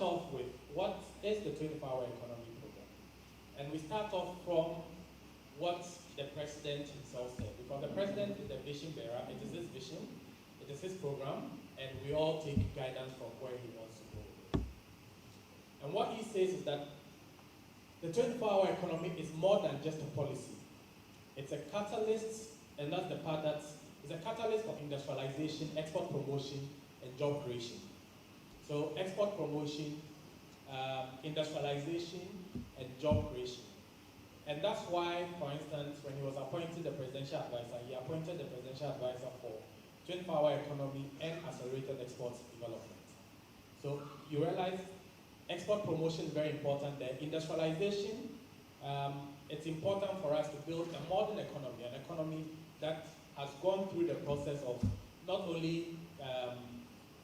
off with what is the 24-hour economy program. And we start off from what the president himself said, because the president is the vision bearer. It is his vision, it is his program, and we all take guidance from where he wants to go. And what he says is that the 24-hour economy is more than just a policy. It's a catalyst, and that's the part that is a catalyst for industrialization, export promotion, and job creation. So export promotion, industrialization, and job creation. And that's why, for instance, when he was appointed the presidential advisor, he appointed the presidential advisor for 24-hour economy and accelerated export development. So you realize export promotion is very important. The industrialization, it's important for us to build a modern economy, an economy that has gone through the process of not only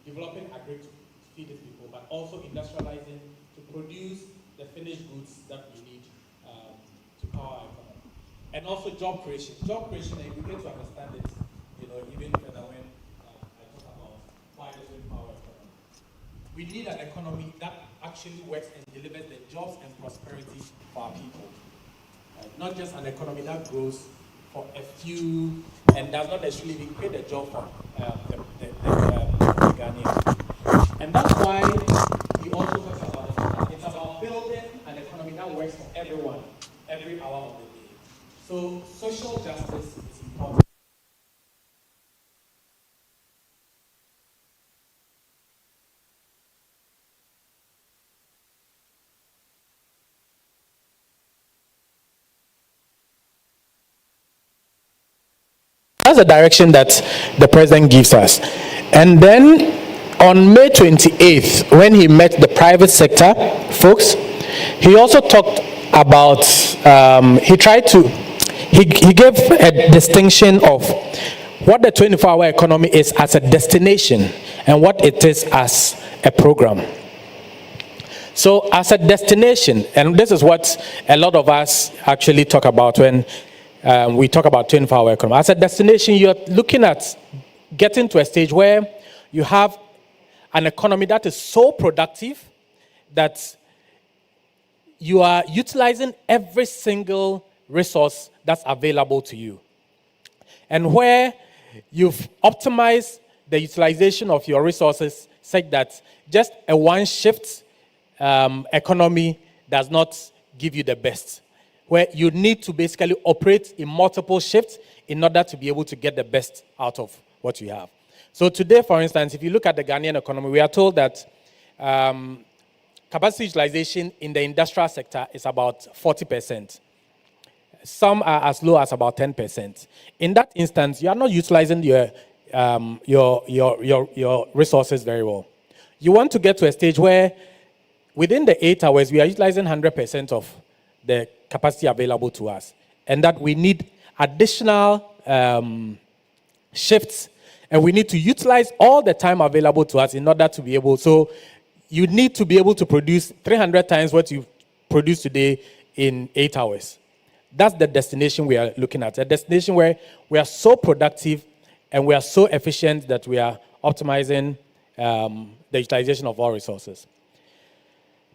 developing agri to feed its people, but also industrializing to produce the finished goods that we need to power our economy. And also job creation. Job creation, and we get to understand it, even further when I talk about why the 24-hour economy. We need an economy that actually works and delivers the jobs and prosperity for our people. Not just an economy that grows for a few and does not necessarily create a job for the Ghanaians. And that's why he also talks about it. It's about building an economy that works for everyone, every hour of the day. So social justice is important. That's the direction that the president gives us. And then on May 28th, when he met the private sector folks, he also talked about, he gave a distinction of what the 24-hour economy is as a destination and what it is as a program. So as a destination, and this is what a lot of us actually talk about when we talk about 24-hour economy. As a destination, you're looking at getting to a stage where you have an economy that is so productive that you are utilizing every single resource that's available to you. And where you've optimized the utilization of your resources such that just a one-shift economy does not give you the best. Where you need to basically operate in multiple shifts in order to be able to get the best out of what you have. So today, for instance, if you look at the Ghanaian economy, we are told that capacity utilization in the industrial sector is about 40%. Some are as low as about 10%. In that instance, you are not utilizing your resources very well. You want to get to a stage where within the 8 hours, we are utilizing 100% of the capacity available to us, and that we need additional shifts, and we need to utilize all the time available to us in order to be able. So you need to be able to produce 300 times what you produce today in 8 hours. That's the destination we are looking at, a destination where we are so productive and we are so efficient that we are optimizing the utilization of all resources.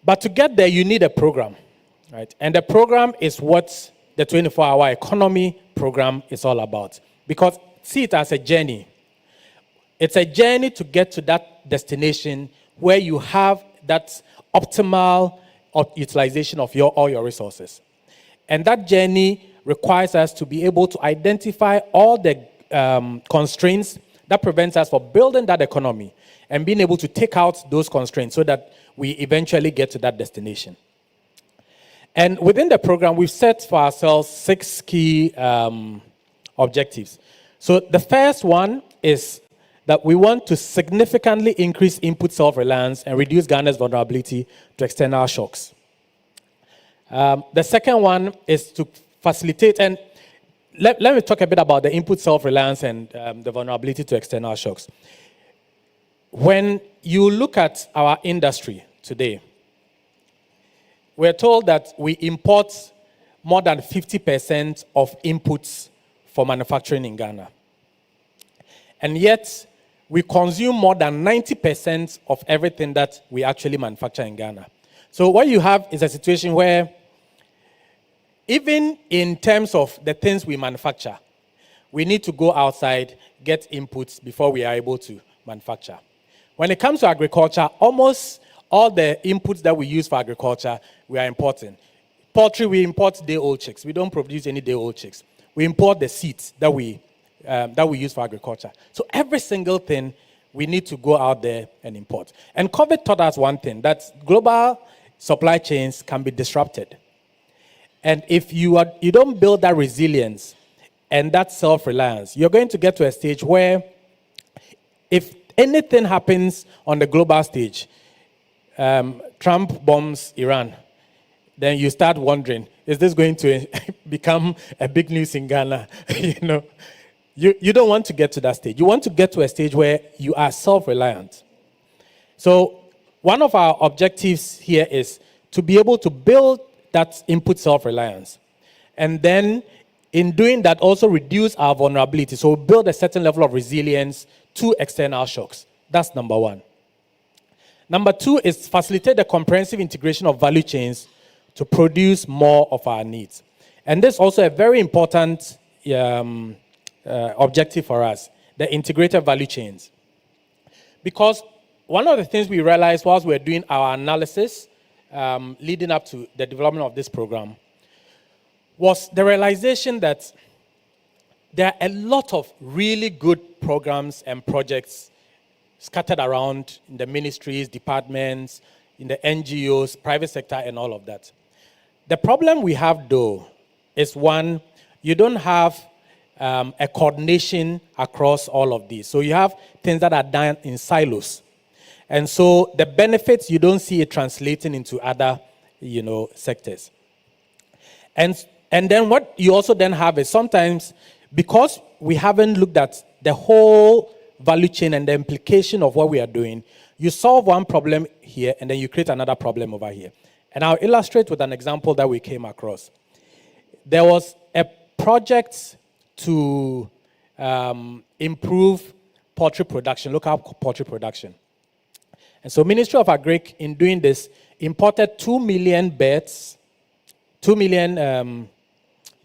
But to get there, you need a program. Right? And the program is what the 24-hour economy program is all about. Because see it as a journey. It's a journey to get to that destination where you have that optimal utilization of all your resources. And that journey requires us to be able to identify all the constraints that prevents us from building that economy and being able to take out those constraints so that we eventually get to that destination. And within the program, we've set for ourselves 6 key objectives. So the first one is that we want to significantly increase input self-reliance and reduce Ghana's vulnerability to external shocks. The second one is to facilitate, and let me talk a bit about the input self-reliance and the vulnerability to external shocks. When you look at our industry today, we're told that we import more than 50% of inputs for manufacturing in Ghana. And yet, we consume more than 90% of everything that we actually manufacture in Ghana. So what you have is a situation where even in terms of the things we manufacture, we need to go outside, get inputs before we are able to manufacture. When it comes to agriculture, almost all the inputs that we use for agriculture, we are importing. Poultry, we import day-old chicks. We don't produce any day-old chicks. We import the seeds that we use for agriculture. So every single thing, we need to go out there and import. And COVID taught us one thing, that global supply chains can be disrupted. And if you don't build that resilience and that self-reliance, you're going to get to a stage where if anything happens on the global stage, Trump bombs Iran, then you start wondering, is this going to become a big news in Ghana? You don't want to get to that stage. You want to get to a stage where you are self-reliant. So one of our objectives here is to be able to build that input self-reliance. And then in doing that, also reduce our vulnerability. So build a certain level of resilience to external shocks. That's number one. Number two is facilitate the comprehensive integration of value chains to produce more of our needs. And this is also a very important objective for us, the integrated value chains. Because one of the things we realized whilst we were doing our analysis leading up to the development of this program was the realization that there are a lot of really good programs and projects scattered around in the ministries, departments, in the NGOs, private sector, and all of that. The problem we have, though, is one, you don't have a coordination across all of these. So you have things that are done in silos. And so the benefits, you don't see it translating into other, sectors. And then what you also then have is sometimes, because we haven't looked at the whole value chain and the implication of what we are doing, you solve one problem here and then you create another problem over here. And I'll illustrate with an example that we came across. There was a project to improve poultry production, local poultry production. And so Ministry of Agric, in doing this, imported 2 million birds, 2 million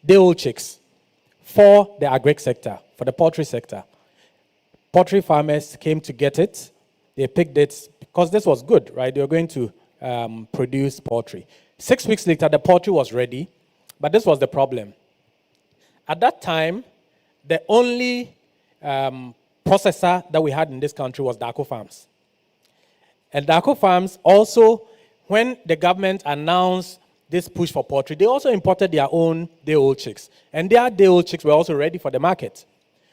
day-old chicks for the agric sector, for the poultry sector. Poultry farmers came to get it. They picked it because this was good, right? They were going to produce poultry. 6 weeks later, the poultry was ready, but this was the problem. At that time, the only processor that we had in this country was Darko Farms. And Darko Farms also, when the government announced this push for poultry, they also imported their own day-old chicks. And their day-old chicks were also ready for the market.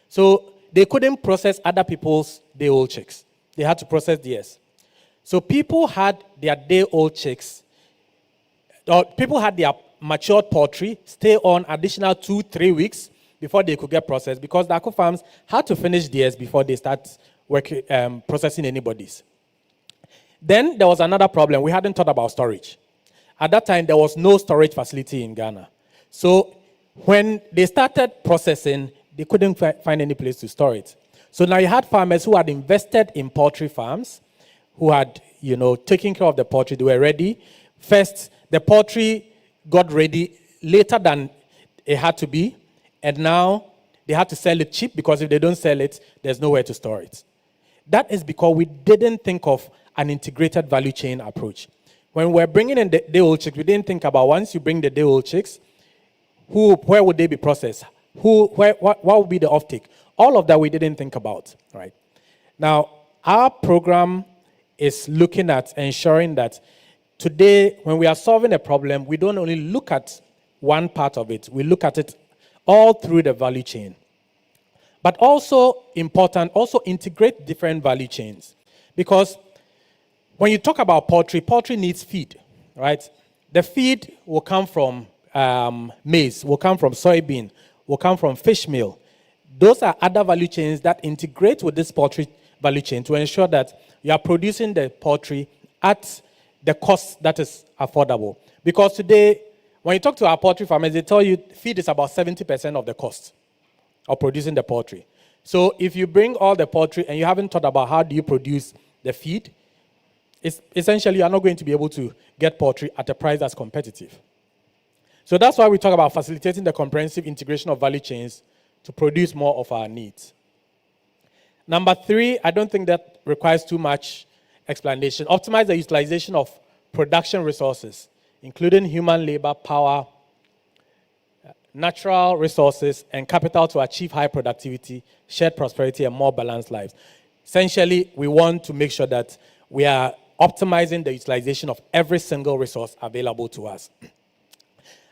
So they couldn't process other people's day-old chicks. They had to process theirs. So people had their day-old chicks, or people had their matured poultry stay on additional 2-3 weeks before they could get processed, because Darko Farms had to finish theirs before they start processing anybody's. Then there was another problem. We hadn't thought about storage. At that time, there was no storage facility in Ghana. So when they started processing, they couldn't find any place to store it. So now you had farmers who had invested in poultry farms, who had, taken care of the poultry. They were ready. First, the poultry got ready later than it had to be, and now they had to sell it cheap, because if they don't sell it, there's nowhere to store it. That is because we didn't think of an integrated value chain approach. When we're bringing in the day-old chicks, we didn't think about, once you bring the day-old chicks, where would they be processed? What would be the offtake? All of that we didn't think about, right? Now, our program is looking at ensuring that today, when we are solving a problem, we don't only look at one part of it, we look at it all through the value chain. But also important, also integrate different value chains. Because when you talk about poultry, poultry needs feed, right? The feed will come from maize, will come from soybean, will come from fish meal. Those are other value chains that integrate with this poultry value chain to ensure that you are producing the poultry at the cost that is affordable. Because today, when you talk to our poultry farmers, they tell you feed is about 70% of the cost of producing the poultry. So if you bring all the poultry and you haven't thought about how do you produce the feed, it's essentially you are not going to be able to get poultry at a price that's competitive. So that's why we talk about facilitating the comprehensive integration of value chains to produce more of our needs. Number 3, I don't think that requires too much explanation. Optimize the utilization of production resources, including human labor, power, natural resources, and capital to achieve high productivity, shared prosperity, and more balanced lives. Essentially, we want to make sure that we are optimizing the utilization of every single resource available to us.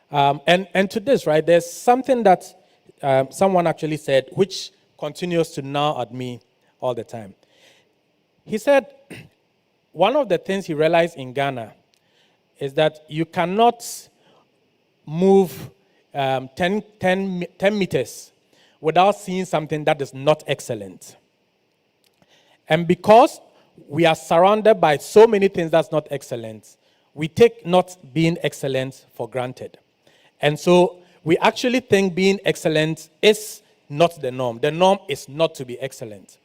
And to this, right, there's something that someone actually said, which continues to gnaw at me all the time. He said, one of the things he realized in Ghana is that you cannot move 10 meters without seeing something that is not excellent. And because we are surrounded by so many things that's not excellent, we take not being excellent for granted. And so we actually think being excellent is not the norm. The norm is not to be excellent.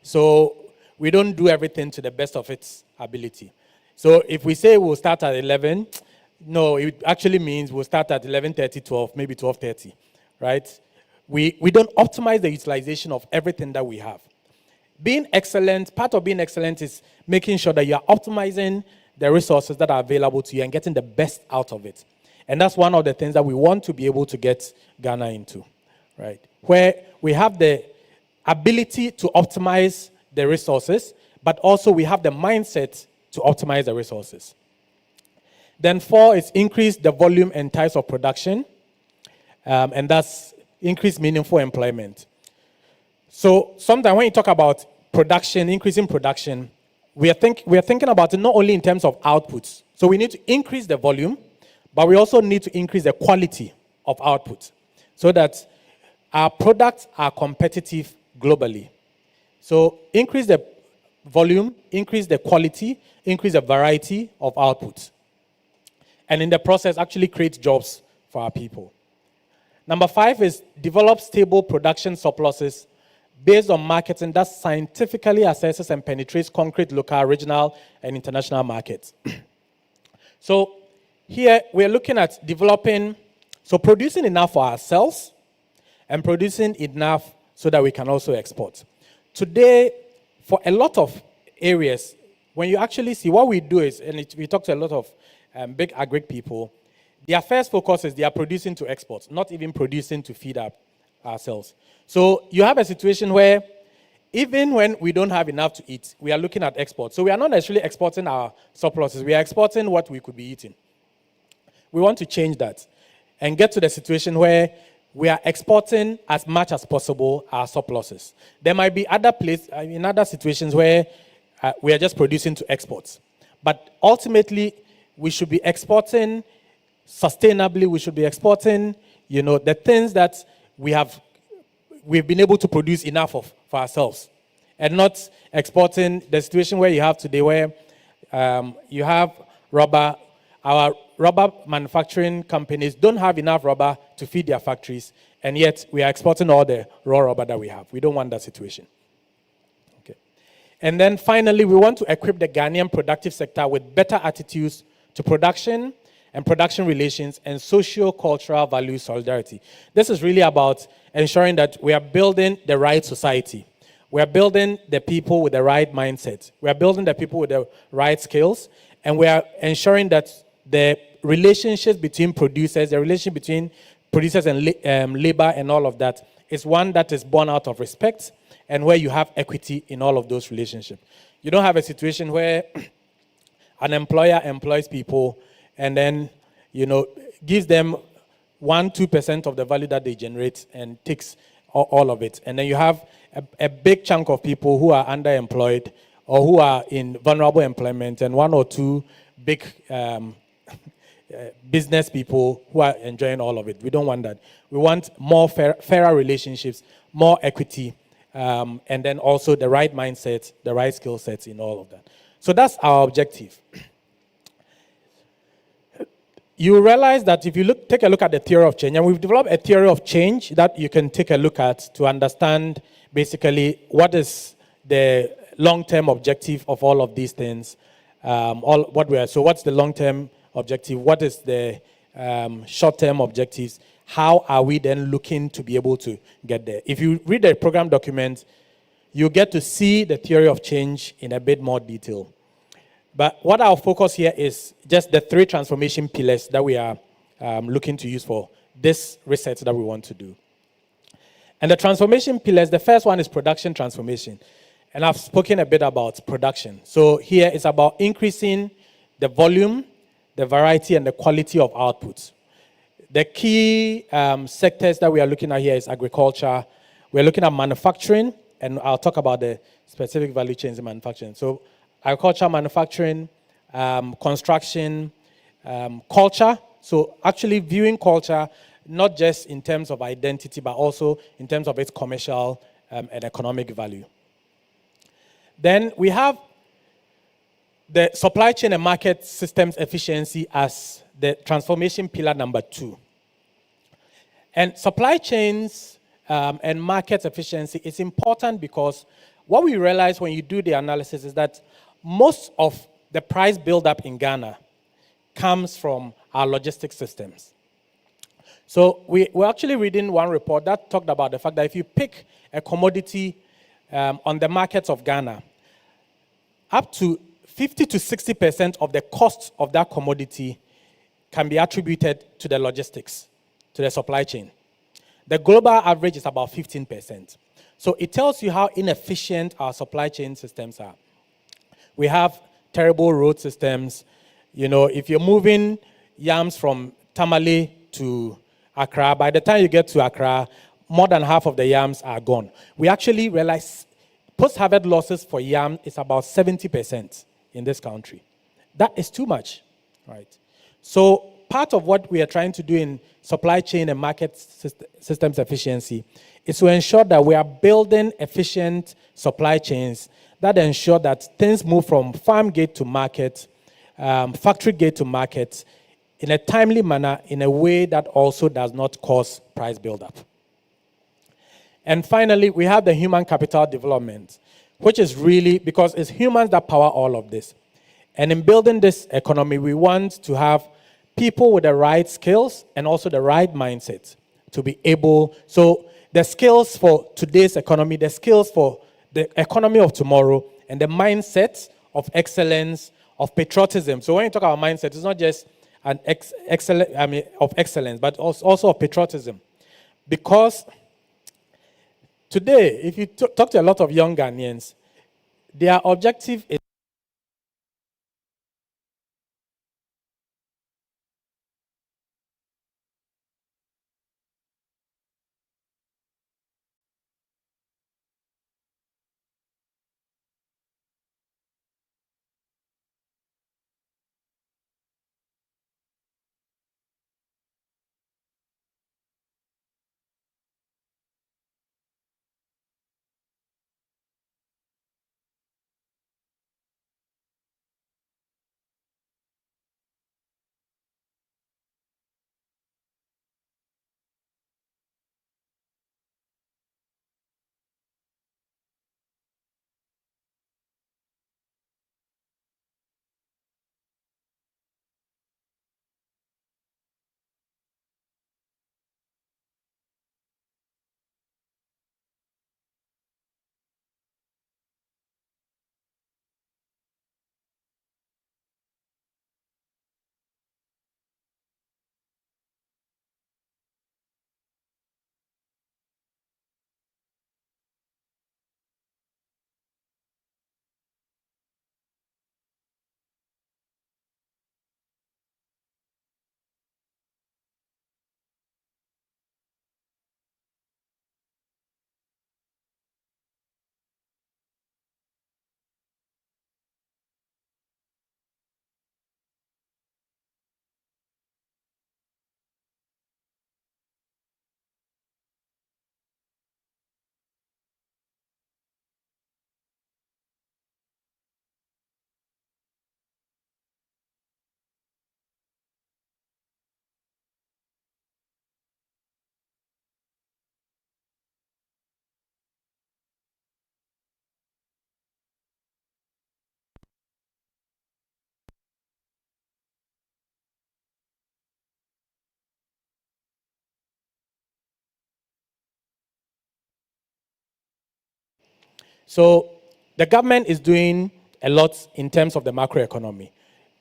So we don't do everything to the best of its ability. So if we say we'll start at 11, no, it actually means we'll start at 11:30, 12, maybe 12:30, right? We don't optimize the utilization of everything that we have. Being excellent, part of being excellent is making sure that you are optimizing the resources that are available to you and getting the best out of it. And that's one of the things that we want to be able to get Ghana into, right? Where we have the ability to optimize the resources, but also we have the mindset to optimize the resources. Then 4 is increase the volume and types of production, and that's increase meaningful employment. So sometimes when you talk about production, increasing production, we are thinking about it not only in terms of outputs. So we need to increase the volume, but we also need to increase the quality of output so that our products are competitive globally. So increase the volume, increase the quality, increase the variety of outputs. And in the process, actually create jobs for our people. Number 5 is develop stable production surpluses based on marketing that scientifically assesses and penetrates concrete local, regional, and international markets. So here we're looking at developing, so producing enough for ourselves and producing enough so that we can also export. Today, for a lot of areas, when you actually see what we do is, and we talk to a lot of big agri people, their first focus is they are producing to export, not even producing to feed ourselves. So you have a situation where even when we don't have enough to eat, we are looking at export. So we are not necessarily exporting our surpluses, we are exporting what we could be eating. We want to change that and get to the situation where we are exporting as much as possible our surpluses. There might be other in other situations where we are just producing to exports. But ultimately, we should be exporting sustainably. We should be exporting, the things that we've been able to produce enough of for ourselves, and not exporting the situation where you have today, where you have rubber. Our rubber manufacturing companies don't have enough rubber to feed their factories, and yet we are exporting all the raw rubber that we have. We don't want that situation. Okay. And then finally, we want to equip the Ghanaian productive sector with better attitudes to production and production relations and socio-cultural value solidarity. This is really about ensuring that we are building the right society. We are building the people with the right mindset. We are building the people with the right skills, and we are ensuring that the relationships between producers, the relationship between producers and labor and all of that is one that is born out of respect and where you have equity in all of those relationships. You don't have a situation where an employer employs people and then, gives them 1-2% of the value that they generate and takes all of it. And then you have a big chunk of people who are underemployed or who are in vulnerable employment, and 1 or 2 big business people who are enjoying all of it. We don't want that. We want more fairer relationships, more equity, and then also the right mindset, the right skill sets in all of that. So that's our objective. you realize that if you take a look at the theory of change, and we've developed a theory of change that you can take a look at to understand basically what is the long-term objective of all of these things. So what's the long-term objective? What is the short-term objectives? How are we then looking to be able to get there? If you read the program document, you get to see the theory of change in a bit more detail. But what I'll focus here is just the 3 transformation pillars that we are looking to use for this research that we want to do. And the transformation pillars, the first one is production transformation. And I've spoken a bit about production. So here it's about increasing the volume, the variety, and the quality of outputs. The key sectors that we are looking at here is agriculture. We're looking at manufacturing, and I'll talk about the specific value chains in manufacturing. So agriculture, manufacturing, construction, culture. So actually viewing culture not just in terms of identity, but also in terms of its commercial and economic value. Then we have the supply chain and market systems efficiency as the transformation pillar number 2. And supply chains and market efficiency is important because what we realize when you do the analysis is that most of the price buildup in Ghana comes from our logistics systems. So we're actually reading one report that talked about the fact that if you pick a commodity on the markets of Ghana, up to 50 to 60% of the cost of that commodity can be attributed to the logistics, to the supply chain. The global average is about 15%. So it tells you how inefficient our supply chain systems are. We have terrible road systems. You know, if you're moving yams from Tamale to Accra, by the time you get to Accra, more than half of the yams are gone. We actually realize post-harvest losses for yam is about 70% in this country. That is too much, right? So part of what we are trying to do in supply chain and market systems efficiency is to ensure that we are building efficient supply chains that ensure that things move from farm gate to market, factory gate to market, in a timely manner, in a way that also does not cause price buildup. And finally, we have the human capital development, which is really because it's humans that power all of this. And in building this economy, we want to have people with the right skills and also the right mindset to be able. So the skills for today's economy, the skills for the economy of tomorrow, and the mindset of excellence, of patriotism. So when you talk about mindset, it's not just of excellence, but also of patriotism. Because today, if you talk to a lot of young Ghanaians, their objective is So the government is doing a lot in terms of the macroeconomy.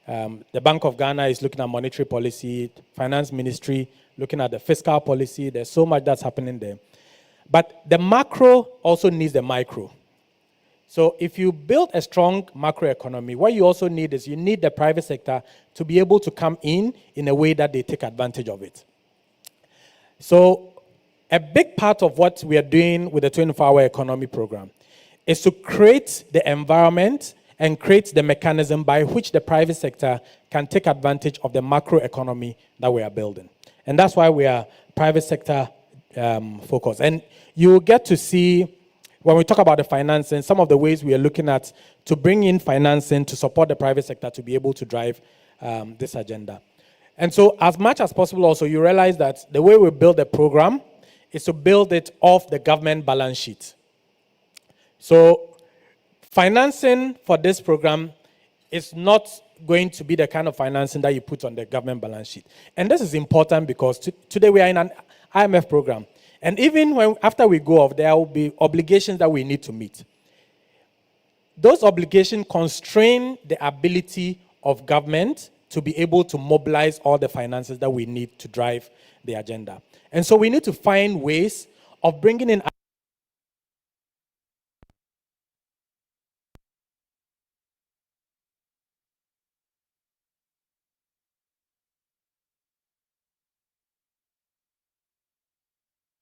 The Bank of Ghana is looking at monetary policy, finance ministry looking at the fiscal policy. There's so much that's happening there. But the macro also needs the micro. So if you build a strong macroeconomy, what you also need is you need the private sector to be able to come in a way that they take advantage of it. So a big part of what we are doing with the 24-hour economy program is to create the environment and create the mechanism by which the private sector can take advantage of the macroeconomy that we are building. And that's why we are private sector focused. And you will get to see, when we talk about the financing, some of the ways we are looking at to bring in financing to support the private sector to be able to drive this agenda. And so as much as possible also, you realize that the way we build the program is to build it off the government balance sheet. So financing for this program is not going to be the kind of financing that you put on the government balance sheet. And this is important because today we are in an IMF program. And even after we go off, there will be obligations that we need to meet. Those obligations constrain the ability of government to be able to mobilize all the finances that we need to drive the agenda. And so we need to find ways of bringing in $1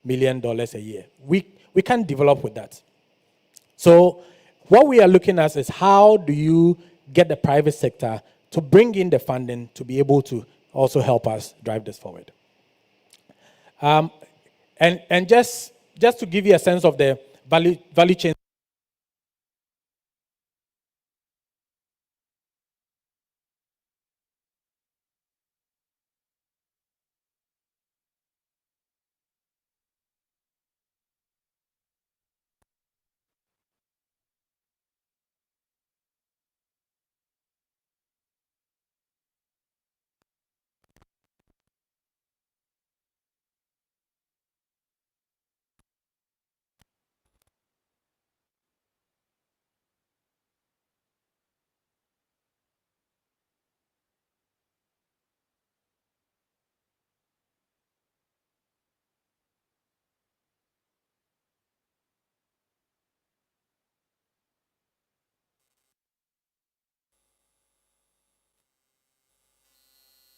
million a year. We can't develop with that. So what we are looking at is how do you get the private sector to bring in the funding to be able to also help us drive this forward. And just to give you a sense of the value chain.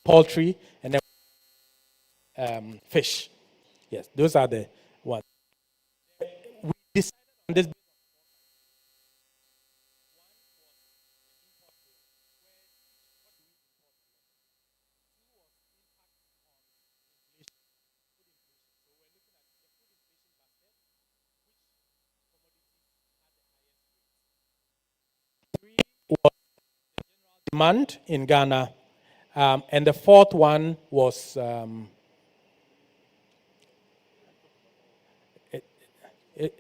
Poultry, and then fish. Yes, those are the ones. We decided on this. Was demand in Ghana, and the fourth one was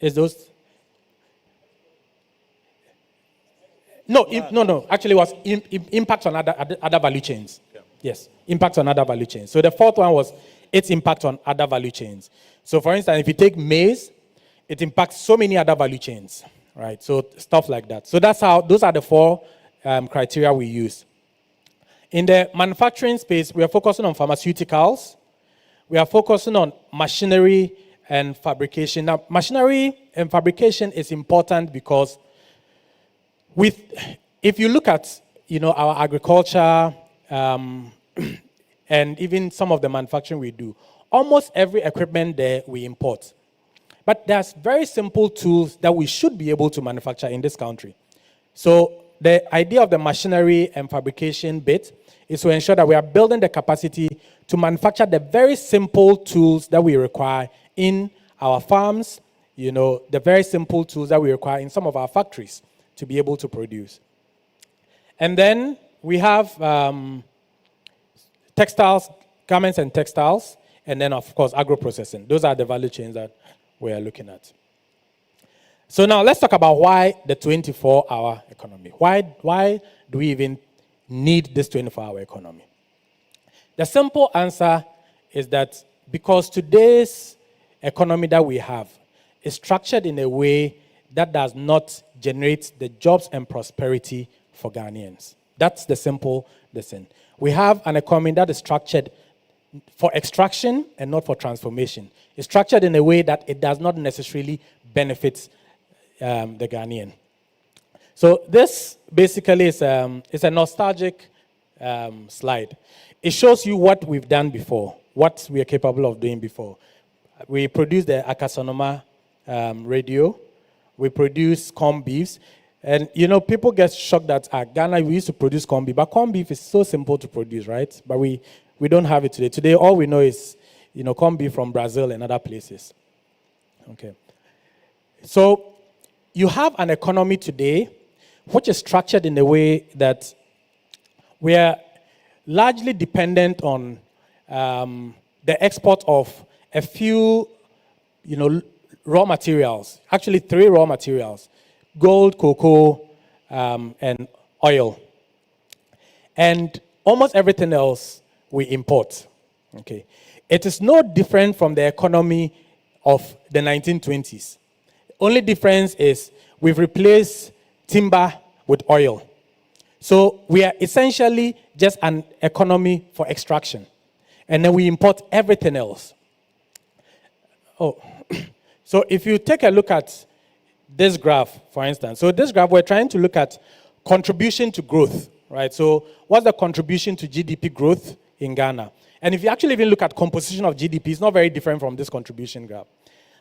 is those. No. Actually, it was impact on other value chains. Yeah. Yes, impact on other value chains. So the fourth one was its impact on other value chains. So for instance, if you take maize, it impacts so many other value chains, right? So stuff like that. So those are the four criteria we use. In the manufacturing space, we are focusing on pharmaceuticals. We are focusing on machinery and fabrication. Now, machinery and fabrication is important because if you look at our agriculture and even some of the manufacturing we do, almost every equipment there we import. But there's very simple tools that we should be able to manufacture in this country. So the idea of the machinery and fabrication bit is to ensure that we are building the capacity to manufacture the very simple tools that we require in our farms, the very simple tools that we require in some of our factories to be able to produce. And then we have textiles, garments and textiles, and then of course agro-processing. Those are the value chains that we are looking at. So now let's talk about why the 24-hour economy. Why do we even need this 24-hour economy? The simple answer is that because today's economy that we have is structured in a way that does not generate the jobs and prosperity for Ghanaians. That's the simple lesson. We have an economy that is structured for extraction and not for transformation. It's structured in a way that it does not necessarily benefit the Ghanaian. So this basically is a nostalgic slide. It shows you what we've done before, what we are capable of doing before. We produced the Akasonoma radio. We produce corned beefs. And, people get shocked that Ghana, we used to produce corned beef. But corned beef is so simple to produce, right? But we don't have it today. Today, all we know is, corned beef from Brazil and other places. Okay. So you have an economy today which is structured in a way that we are largely dependent on the export of a few, raw materials. Actually, 3 raw materials: gold, cocoa, and oil. And almost everything else we import. Okay. It is no different from the economy of the 1920s. Only difference is we've replaced timber with oil. So we are essentially just an economy for extraction. And then we import everything else. So if you take a look at this graph, for instance. So this graph, we're trying to look at contribution to growth, right? So what's the contribution to GDP growth in Ghana? And if you actually even look at composition of GDP, it's not very different from this contribution graph.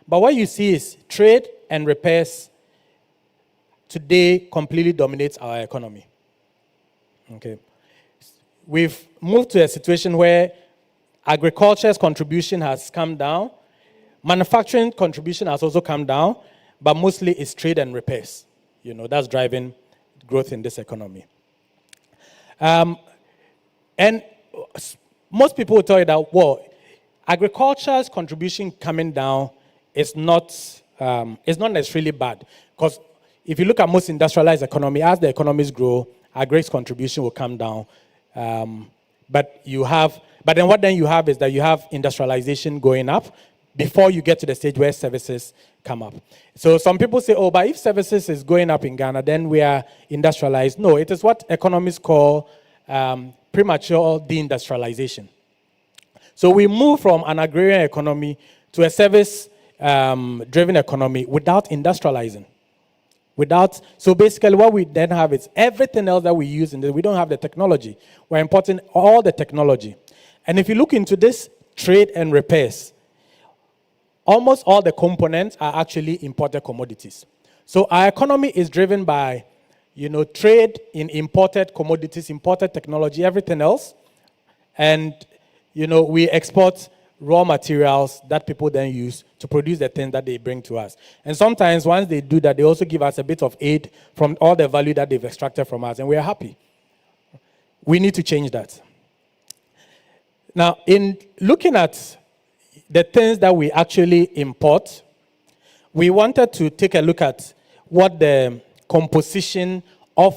But what you see is trade and repairs today completely dominates our economy. Okay. We've moved to a situation where agriculture's contribution has come down. Manufacturing contribution has also come down, but mostly it's trade and repairs. That's driving growth in this economy. And most people will tell you that, agriculture's contribution coming down is not necessarily bad. Because if you look at most industrialized economy, as the economies grow, agri's contribution will come down. But then what you have is that you have industrialization going up before you get to the stage where services come up. So some people say, but if services is going up in Ghana, then we are industrialized. No, it is what economists call premature deindustrialization. So we move from an agrarian economy to a service-driven economy without industrializing. So basically what we then have is everything else that we use in this, we don't have the technology. We're importing all the technology. And if you look into this trade and repairs, almost all the components are actually imported commodities. So our economy is driven by, trade in imported commodities, imported technology, everything else. And, we export raw materials that people then use to produce the things that they bring to us. And sometimes once they do that, they also give us a bit of aid from all the value that they've extracted from us, and we are happy. We need to change that. Now, in looking at the things that we actually import, we wanted to take a look at what the composition of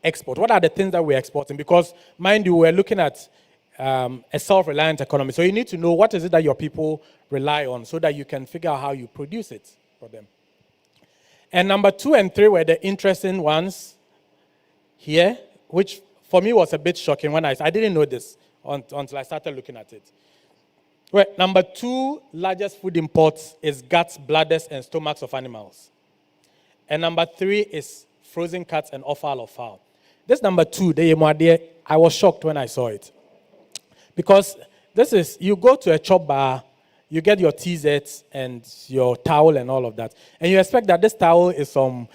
export, what are the things that we're exporting? Because, mind you, we're looking at a self-reliant economy. So you need to know what is it that your people rely on so that you can figure out how you produce it for them. And number 2 and 3 were the interesting ones here, which for me was a bit shocking when I didn't know this until I started looking at it. Well, number 2 largest food imports is guts, bladders, and stomachs of animals. And number 3 is frozen cuts and offal of fowl. This number 2, I was shocked when I saw it. Because this is, you go to a chop bar, you get your TZs and your towel and all of that. And you expect that this towel is some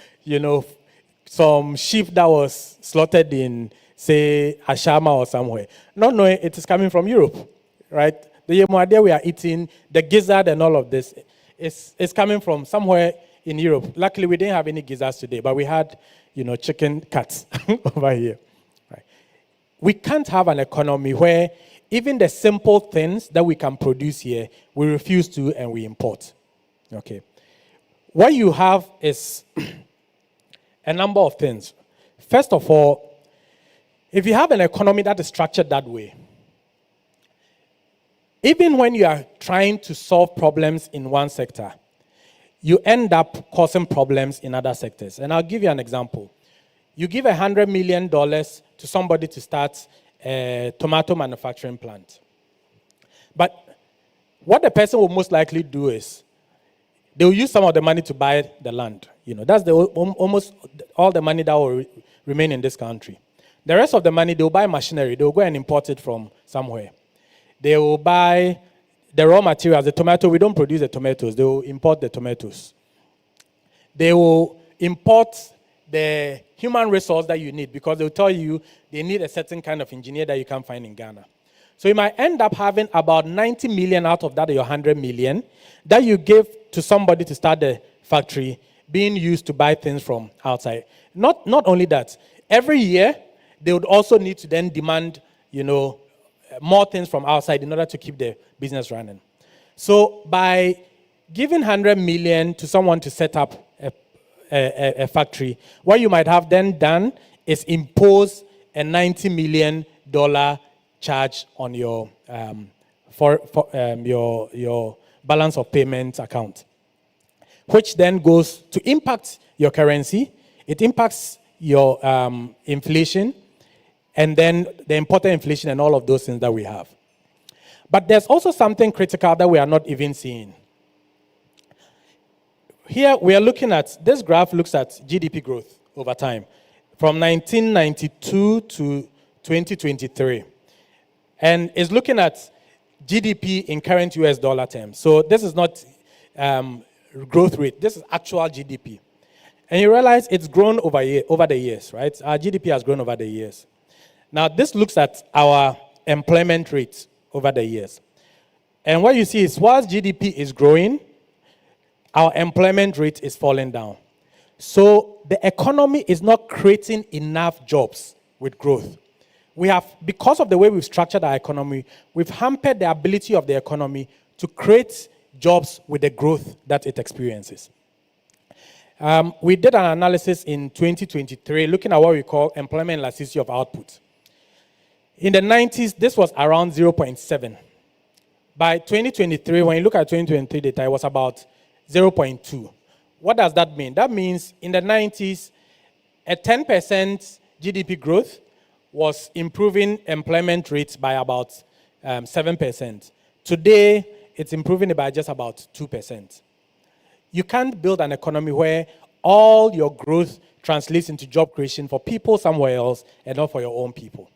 sheep that was slaughtered in, say, Ashama or somewhere. Not knowing it is coming from Europe, right? The yemuade we are eating, the gizzard and all of this, is coming from somewhere in Europe. Luckily, we didn't have any gizzards today, but we had, chicken cuts over here. Right? We can't have an economy where even the simple things that we can produce here, we refuse to and we import. Okay. What you have is a number of things. First of all, if you have an economy that is structured that way, even when you are trying to solve problems in one sector, you end up causing problems in other sectors. And I'll give you an example. You give $100 million to somebody to start a tomato manufacturing plant. But what the person will most likely do is they will use some of the money to buy the land. That's almost all the money that will remain in this country. The rest of the money, they will buy machinery. They will go and import it from somewhere. They will buy the raw materials. The tomato, we don't produce the tomatoes. They will import the tomatoes. They will import the human resource that you need, because they'll tell you they need a certain kind of engineer that you can't find in Ghana. So you might end up having about 90 million out of that, your 100 million, that you give to somebody to start the factory, being used to buy things from outside. Not only that, every year, they would also need to then demand, more things from outside in order to keep the business running. So by giving 100 million to someone to set up a factory, what you might have then done is impose a $90 million charge on your your balance of payment account, which then goes to impact your currency. It impacts your inflation, and then the imported inflation and all of those things that we have. But there's also something critical that we are not even seeing. Here we are looking at, this graph looks at GDP growth over time from 1992 to 2023. And is looking at GDP in current US dollar terms. So this is not growth rate, this is actual GDP. And you realize it's grown over the years, right? Our GDP has grown over the years. Now this looks at our employment rate over the years. And what you see is whilst GDP is growing, our employment rate is falling down. So the economy is not creating enough jobs with growth. We have, because of the way we've structured our economy, we've hampered the ability of the economy to create jobs with the growth that it experiences. We did an analysis in 2023 looking at what we call employment elasticity of output. In the 90s, this was around 0.7. By 2023, when you look at 2023 data, it was about 0.2. What does that mean? That means in the 90s, a 10% GDP growth was improving employment rates by about 7%. Today, it's improving it by just about 2%. You can't build an economy where all your growth translates into job creation for people somewhere else and not for your own people.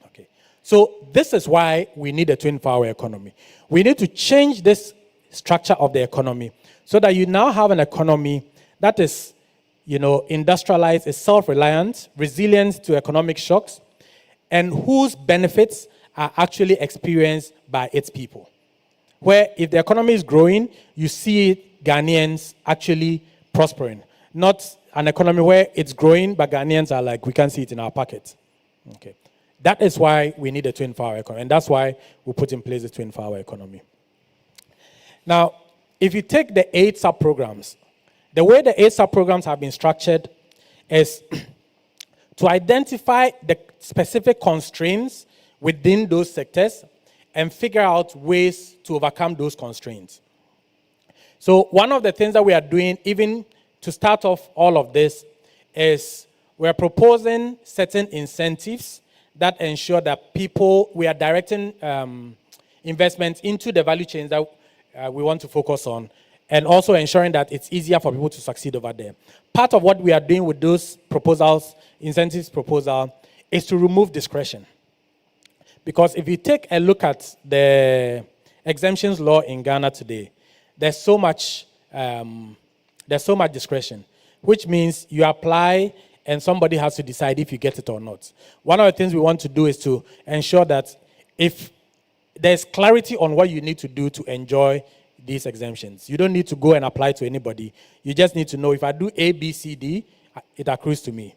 Okay. So this is why we need a 24-hour economy. We need to change this structure of the economy so that you now have an economy that is, industrialized, is self-reliant, resilient to economic shocks, and whose benefits are actually experienced by its people. Where if the economy is growing, you see Ghanaians actually prospering. Not an economy where it's growing, but Ghanaians are like, we can't see it in our pockets. Okay. That is why we need a 24-hour economy, and that's why we put in place the 24-hour economy. Now, if you take the 8 sub-programs, the way the 8 sub-programs have been structured is to identify the specific constraints within those sectors and figure out ways to overcome those constraints. So one of the things that we are doing, even to start off all of this, is we're proposing certain incentives that ensure that we are directing investments into the value chains that we want to focus on, and also ensuring that it's easier for people to succeed over there. Part of what we are doing with those proposals, incentives proposal, is to remove discretion. Because if you take a look at the exemptions law in Ghana today, there's so much discretion, which means you apply and somebody has to decide if you get it or not. One of the things we want to do is to ensure that if there's clarity on what you need to do to enjoy these exemptions. You don't need to go and apply to anybody. You just need to know if I do A, B, C, D, it accrues to me.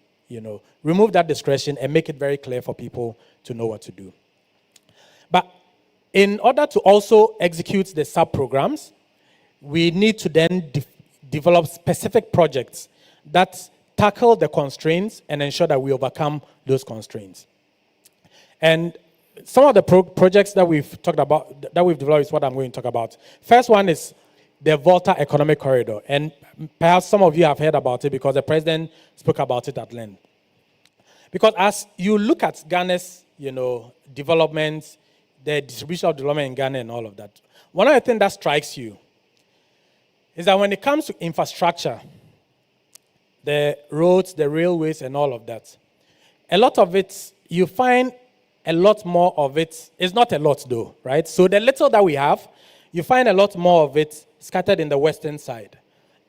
Remove that discretion and make it very clear for people to know what to do. But in order to also execute the sub-programs, we need to then develop specific projects that tackle the constraints and ensure that we overcome those constraints. And some of the projects that we've talked about, that we've developed, is what I'm going to talk about. First one is the Volta Economic Corridor. And perhaps some of you have heard about it because the president spoke about it at length. Because as you look at Ghana's, development, the distribution of development in Ghana and all of that, one of the things that strikes you is that when it comes to infrastructure, the roads, the railways, and all of that, a lot of it, you find a lot more of it. It's not a lot though, right? So the little that we have, you find a lot more of it scattered in the western side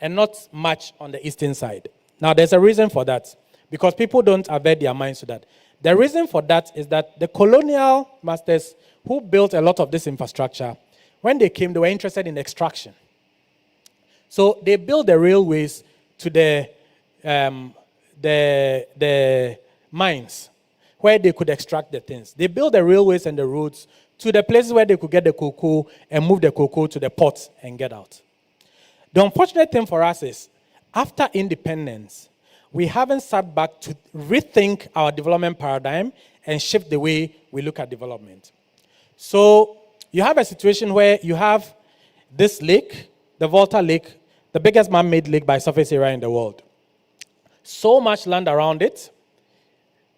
and not much on the eastern side. Now, there's a reason for that because people don't avert their minds to that. The reason for that is that the colonial masters who built a lot of this infrastructure, when they came, they were interested in extraction. So they built the railways to the mines where they could extract the things. They built the railways and the roads to the places where they could get the cocoa and move the cocoa to the ports and get out. The unfortunate thing for us is, after independence, we haven't sat back to rethink our development paradigm and shift the way we look at development. So you have a situation where you have this lake, the Volta Lake, the biggest man-made lake by surface area in the world. So much land around it,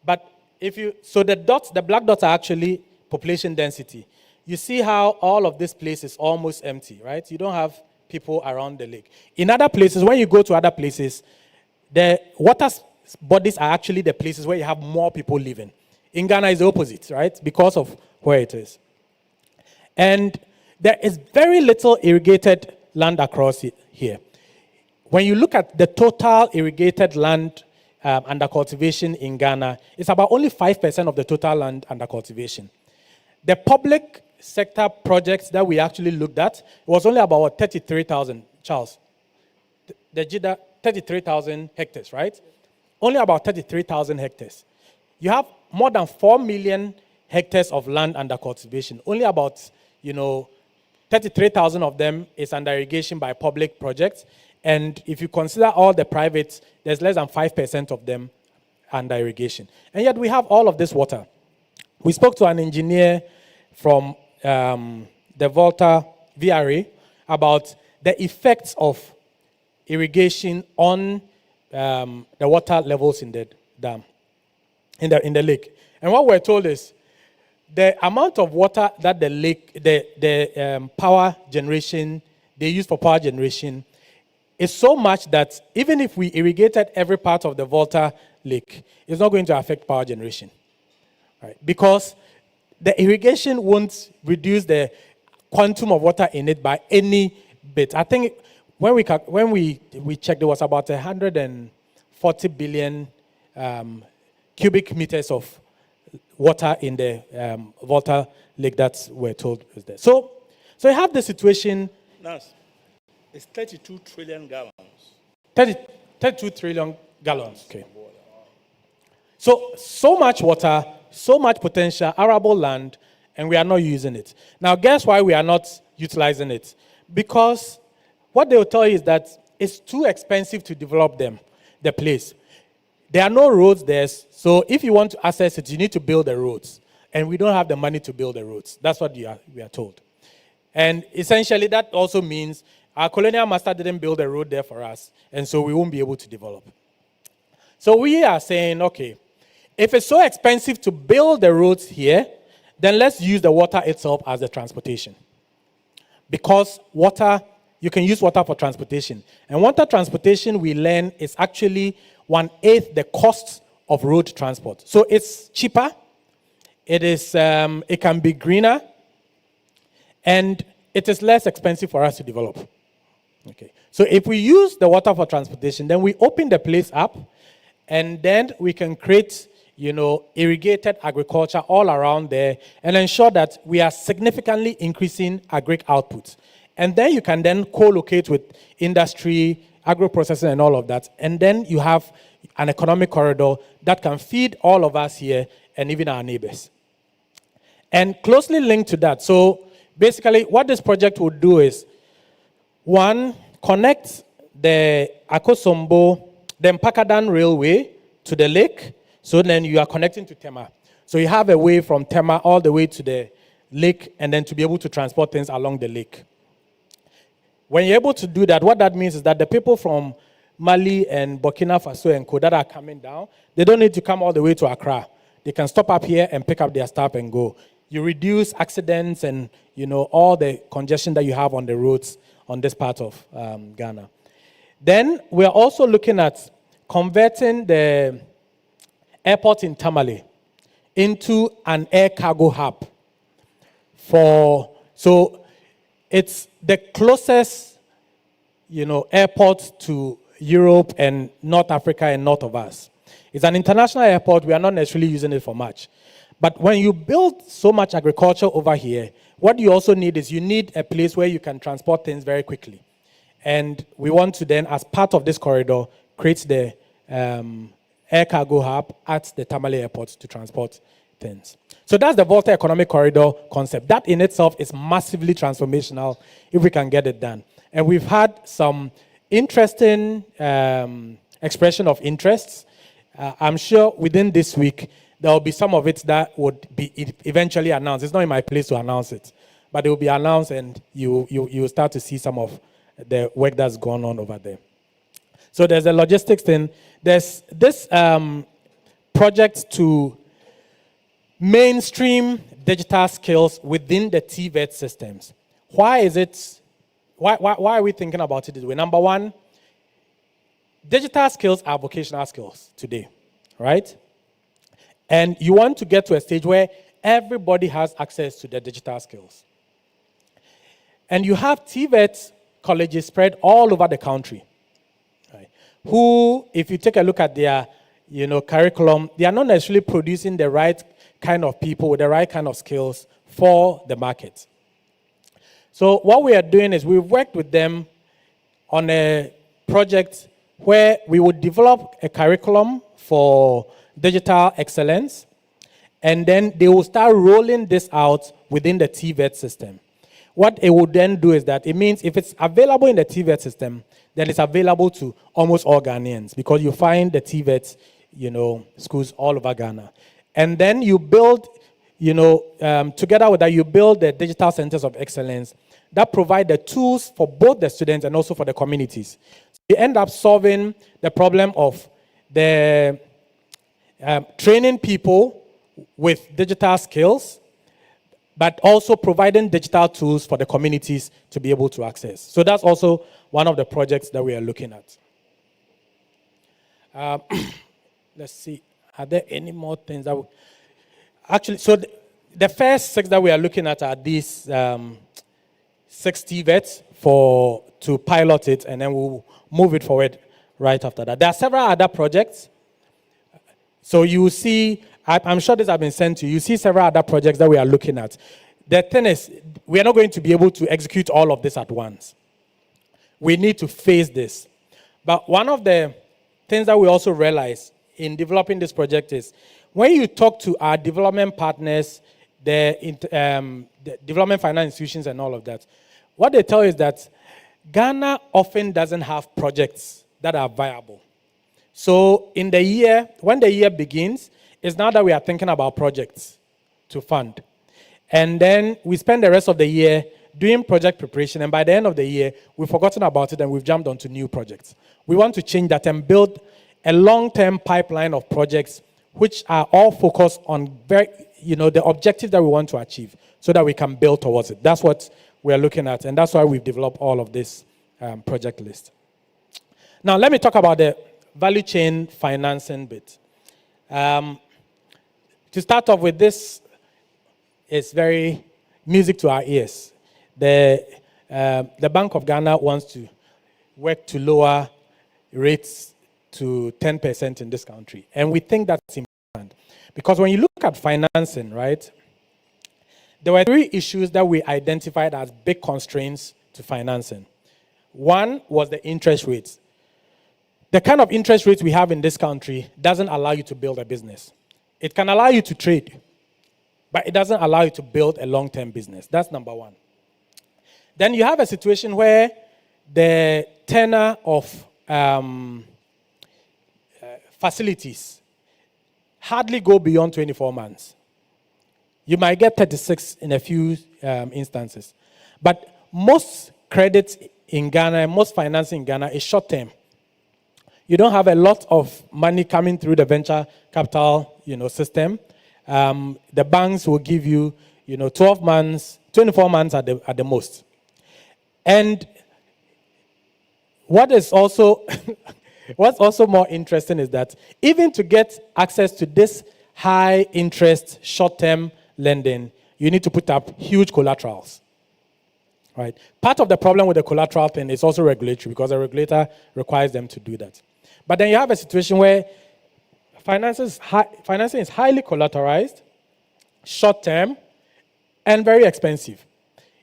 but the black dots are actually population density. You see how all of this place is almost empty, right? You don't have people around the lake. In other places, when you go to other places, the water bodies are actually the places where you have more people living. In Ghana, it's the opposite, right? Because of where it is. And there is very little irrigated land across here. When you look at the total irrigated land under cultivation in Ghana, it's about only 5% of the total land under cultivation. The public sector projects that we actually looked at was only about 33,000, Charles. The JIDA, 33,000 hectares, right? Only about 33,000 hectares. You have more than 4 million hectares of land under cultivation. Only about, 33,000 of them is under irrigation by public projects. And if you consider all the privates, there's less than 5% of them under irrigation. And yet we have all of this water. We spoke to an engineer from the Volta VRA about the effects of irrigation on the water levels in the dam, in the lake. And what we're told is the amount of water that the lake, the power generation, they use for power generation is so much that even if we irrigated every part of the Volta Lake, it's not going to affect power generation, right? Because the irrigation won't reduce the quantum of water in it by any bit. I think when we checked, there was about 140 billion cubic meters of water in the Volta Lake that we're told is there. So you have the situation. Nas, it's 32 trillion gallons. 32 trillion gallons. Okay. So much water, so much potential, arable land, and we are not using it. Now, guess why we are not utilizing it? Because what they will tell you is that it's too expensive to develop the place. There are no roads there, so if you want to access it, you need to build the roads. And we don't have the money to build the roads. That's what we are told. And essentially, that also means our colonial master didn't build a road there for us, and so we won't be able to develop. So we are saying, okay, if it's so expensive to build the roads here, then let's use the water itself as the transportation. Because water, you can use water for transportation. And water transportation, we learn, is actually 1/8 the cost of road transport. So it's cheaper, it can be greener, and it is less expensive for us to develop. Okay. So if we use the water for transportation, then we open the place up, and then we can create, irrigated agriculture all around there and ensure that we are significantly increasing agric output. And then you can then co-locate with industry, agro-processing and all of that. And then you have an economic corridor that can feed all of us here and even our neighbors. And closely linked to that, so basically what this project would do is, one, connect the Akosombo, the Mpakadan Railway to the lake, so then you are connecting to Tema. So you have a way from Tema all the way to the lake and then to be able to transport things along the lake. When you're able to do that, what that means is that the people from Mali and Burkina Faso and Co that are coming down, they don't need to come all the way to Accra. They can stop up here and pick up their stuff and go. You reduce accidents and all the congestion that you have on the roads on this part of Ghana. Then we're also looking at converting the airport in Tamale into an air cargo hub. So it's the closest, airport to Europe and North Africa and north of us. It's an international airport. We are not necessarily using it for much. But when you build so much agriculture over here, what you also need is you need a place where you can transport things very quickly. And we want to then, as part of this corridor, create the air cargo hub at the Tamale airport to transport things. So that's the Volta Economic Corridor concept. That in itself is massively transformational if we can get it done. And we've had some interesting expression of interests. I'm sure within this week, there will be some of it that would be eventually announced. It's not in my place to announce it, but it will be announced and you will start to see some of the work that's gone on over there. So there's a logistics thing. There's this project to mainstream digital skills within the TVET systems. Why are we thinking about it this way? Number one, digital skills are vocational skills today, right? And you want to get to a stage where everybody has access to the digital skills. And you have TVET colleges spread all over the country, right? Who, if you take a look at their curriculum, they are not necessarily producing the right kind of people with the right kind of skills for the market. So what we are doing is we've worked with them on a project where we would develop a curriculum for digital excellence, and then they will start rolling this out within the TVET system. What it would then do is that it means if it's available in the TVET system, then it's available to almost all Ghanaians, because you find the TVET, schools all over Ghana. And then you build, together with that, you build the digital centers of excellence that provide the tools for both the students and also for the communities. So you end up solving the problem of the training people with digital skills, but also providing digital tools for the communities to be able to access. So that's also one of the projects that we are looking at. Let's see. Are there any more things that actually, so the first 6 that we are looking at are these 6 TVETs to pilot it, and then we'll move it forward right after that. There are several other projects. So you see, I'm sure these have been sent to you. You see several other projects that we are looking at. The thing is, we are not going to be able to execute all of this at once. We need to phase this. But one of the things that we also realize in developing this project is when you talk to our development partners, the development finance institutions and all of that, what they tell you is that Ghana often doesn't have projects that are viable. So in the year, when the year begins, it's now that we are thinking about projects to fund. And then we spend the rest of the year doing project preparation, and by the end of the year, we've forgotten about it and we've jumped onto new projects. We want to change that and build a long-term pipeline of projects which are all focused on the objectives that we want to achieve so that we can build towards it. That's what we're looking at, and that's why we've developed all of this project list. Now, let me talk about the value chain financing bit. To start off with, this is very music to our ears. The Bank of Ghana wants to work to lower rates to 10% in this country. And we think that's important. Because when you look at financing, right, there were 3 issues that we identified as big constraints to financing. One was the interest rates. The kind of interest rates we have in this country doesn't allow you to build a business. It can allow you to trade, but it doesn't allow you to build a long-term business. That's number one. Then you have a situation where the tenor of facilities hardly go beyond 24 months. You might get 36 in a few instances. But most credits in Ghana, and most financing in Ghana is short term. You don't have a lot of money coming through the venture capital, system. The banks will give you, 12 months, 24 months at the most. And what is also, what's also more interesting is that even to get access to this high interest short-term lending, you need to put up huge collaterals. Right? Part of the problem with the collateral thing is also regulatory, because the regulator requires them to do that. But then you have a situation where financing is highly collateralized, short-term, and very expensive.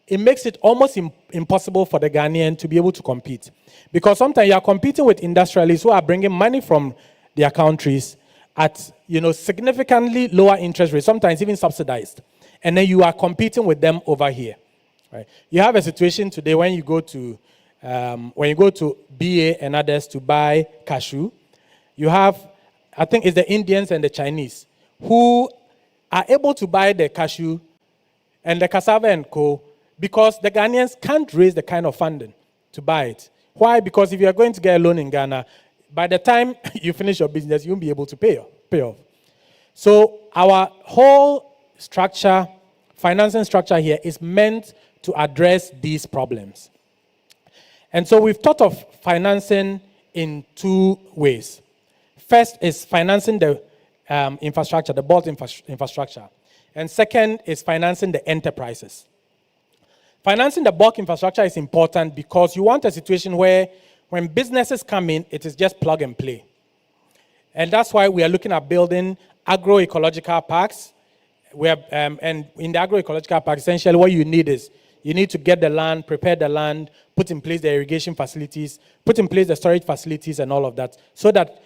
It makes it almost impossible for the Ghanaian to be able to compete. Because sometimes you are competing with industrialists who are bringing money from their countries at significantly lower interest rates, sometimes even subsidized. And then you are competing with them over here. Right? You have a situation today when you go to BA and others to buy cashew, you have, I think it's the Indians and the Chinese who are able to buy the cashew and the cassava and co, because the Ghanaians can't raise the kind of funding to buy it. Why? Because if you are going to get a loan in Ghana, by the time you finish your business, you won't be able to pay off. So our whole structure, financing structure here, is meant to address these problems. And so we've thought of financing in two ways. First is financing the infrastructure, the bulk infrastructure. And second is financing the enterprises. Financing the bulk infrastructure is important because you want a situation where when businesses come in, it is just plug and play. And that's why we are looking at building agroecological parks. And in the agroecological park, essentially what you need is you need to get the land, prepare the land, put in place the irrigation facilities, put in place the storage facilities and all of that, so that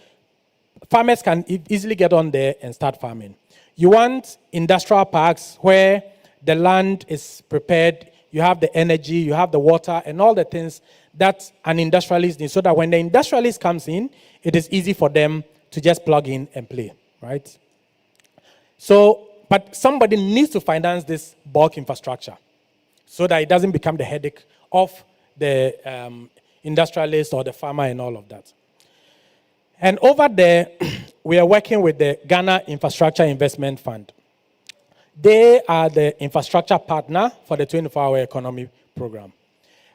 farmers can easily get on there and start farming. You want industrial parks where the land is prepared, you have the energy, you have the water, and all the things that an industrialist needs, so that when the industrialist comes in, it is easy for them to just plug in and play, right? So, but somebody needs to finance this bulk infrastructure so that it doesn't become the headache of the industrialist or the farmer and all of that. And over there, we are working with the Ghana Infrastructure Investment Fund. They are the infrastructure partner for the 24-hour economy program.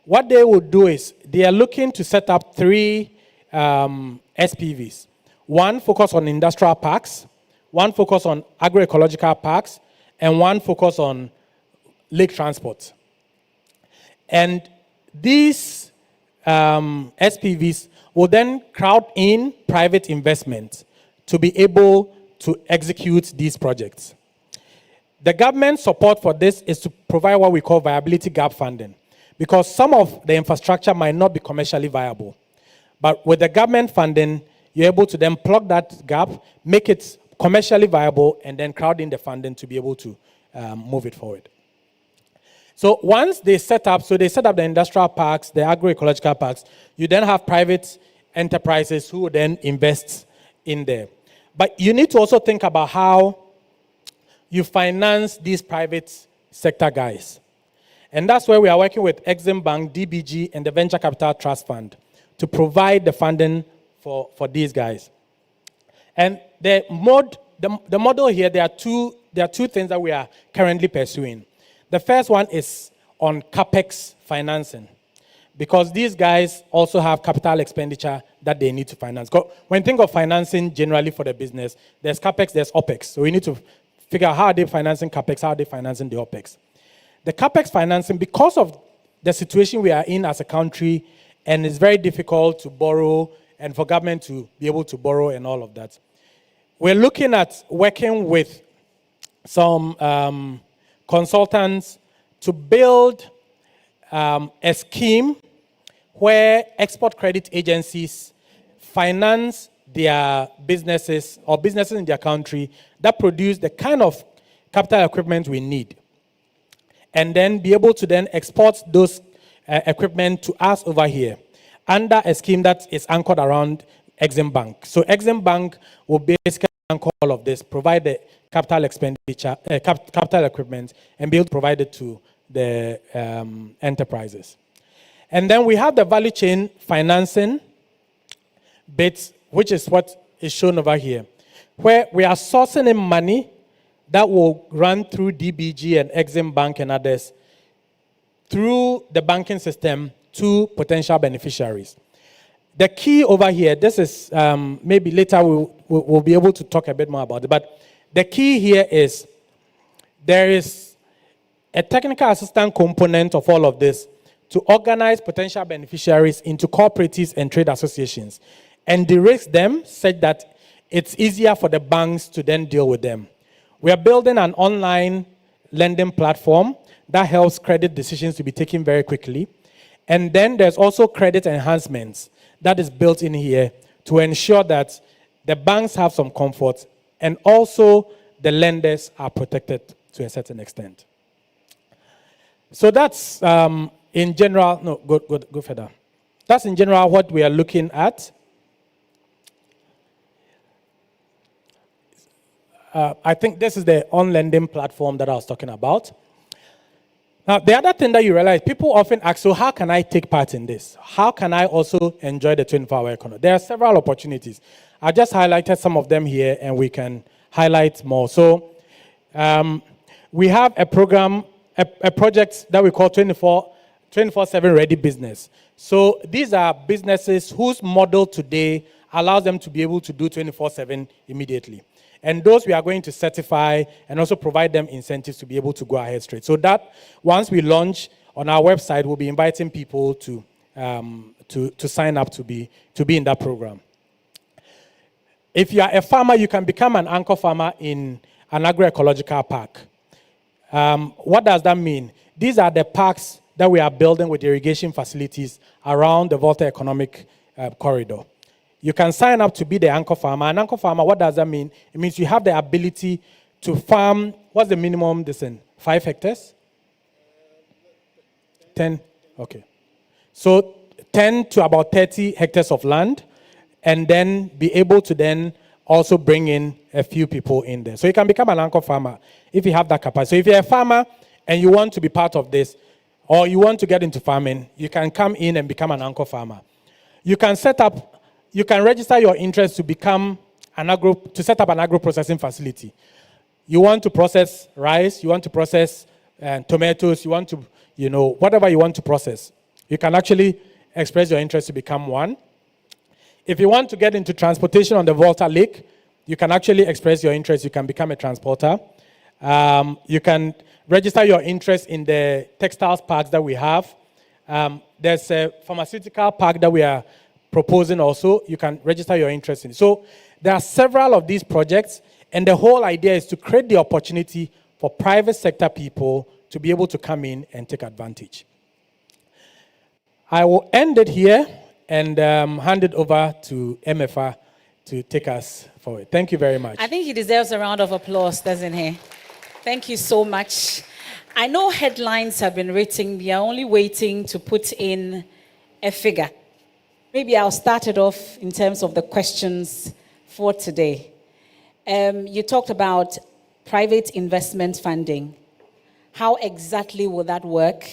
What they will do is they are looking to set up 3 SPVs. One focus on industrial parks, one focus on agroecological parks, and one focus on lake transport. And these SPVs will then crowd in private investment to be able to execute these projects. The government support for this is to provide what we call viability gap funding, because some of the infrastructure might not be commercially viable. But with the government funding, you're able to then plug that gap, make it commercially viable, and then crowd in the funding to be able to move it forward. So once they set up the industrial parks, the agroecological parks, you then have private enterprises who then invest in there. But you need to also think about how you finance these private sector guys. And that's where we are working with Exim Bank, DBG, and the Venture Capital Trust Fund to provide the funding for these guys. And the model here, there are two things that we are currently pursuing. The first one is on CapEx financing, because these guys also have capital expenditure that they need to finance. When you think of financing generally for the business, there's CapEx, there's OpEx. So we need to figure out how are they financing CapEx, how are they financing the OpEx. The CapEx financing, because of the situation we are in as a country, and it's very difficult to borrow and for government to be able to borrow and all of that, we're looking at working with some consultants to build a scheme where export credit agencies finance their businesses or businesses in their country that produce the kind of capital equipment we need, and then be able to then export those equipment to us over here under a scheme that is anchored around Exim Bank. So Exim Bank will basically anchor all of this, provide the capital expenditure, capital equipment, and be able to provide it to the enterprises. And then we have the value chain financing bit, which is what is shown over here, where we are sourcing in money that will run through DBG and Exim Bank and others through the banking system to potential beneficiaries. The key over here, this is maybe later we'll be able to talk a bit more about it, but the key here is there is a technical assistant component of all of this to organize potential beneficiaries into cooperatives and trade associations and de-risk them such that it's easier for the banks to then deal with them. We are building an online lending platform that helps credit decisions to be taken very quickly. And then there's also credit enhancements that is built in here to ensure that the banks have some comfort and also the lenders are protected to a certain extent. So that's in general, no, go further. That's in general what we are looking at. I think this is the on-lending platform that I was talking about. Now, the other thing that you realize, people often ask, so how can I take part in this? How can I also enjoy the 24-hour economy? There are several opportunities. I just highlighted some of them here, and we can highlight more. So we have a program, a project that we call 24/7 Ready Business. So these are businesses whose model today allows them to be able to do 24/7 immediately. And those we are going to certify and also provide them incentives to be able to go ahead straight. So that once we launch on our website, we'll be inviting people to sign up to be in that program. If you are a farmer, you can become an anchor farmer in an agroecological park. What does that mean? These are the parks that we are building with irrigation facilities around the Volta economic corridor. You can sign up to be the anchor farmer. An anchor farmer, what does that mean? It means you have the ability to farm, what's the minimum distance? 5 hectares? 10? Okay. So 10 to about 30 hectares of land, and then be able to then also bring in a few people in there. So you can become an anchor farmer if you have that capacity. So if you're a farmer and you want to be part of this, or you want to get into farming, you can come in and become an anchor farmer. You can register your interest to become to set up an agro-processing facility. You want to process rice, you want to process tomatoes, you want to, whatever you want to process. You can actually express your interest to become one. If you want to get into transportation on the Volta Lake, you can actually express your interest, you can become a transporter. You can register your interest in the textiles parks that we have. There's a pharmaceutical park that we are proposing also. You can register your interest in. So there are several of these projects, and the whole idea is to create the opportunity for private sector people to be able to come in and take advantage. I will end it here and hand it over to MFA to take us forward. Thank you very much. I think he deserves a round of applause, doesn't he? Thank you so much. I know headlines have been written. We are only waiting to put in a figure. Maybe I'll start it off in terms of the questions for today. You talked about private investment funding. How exactly will that work?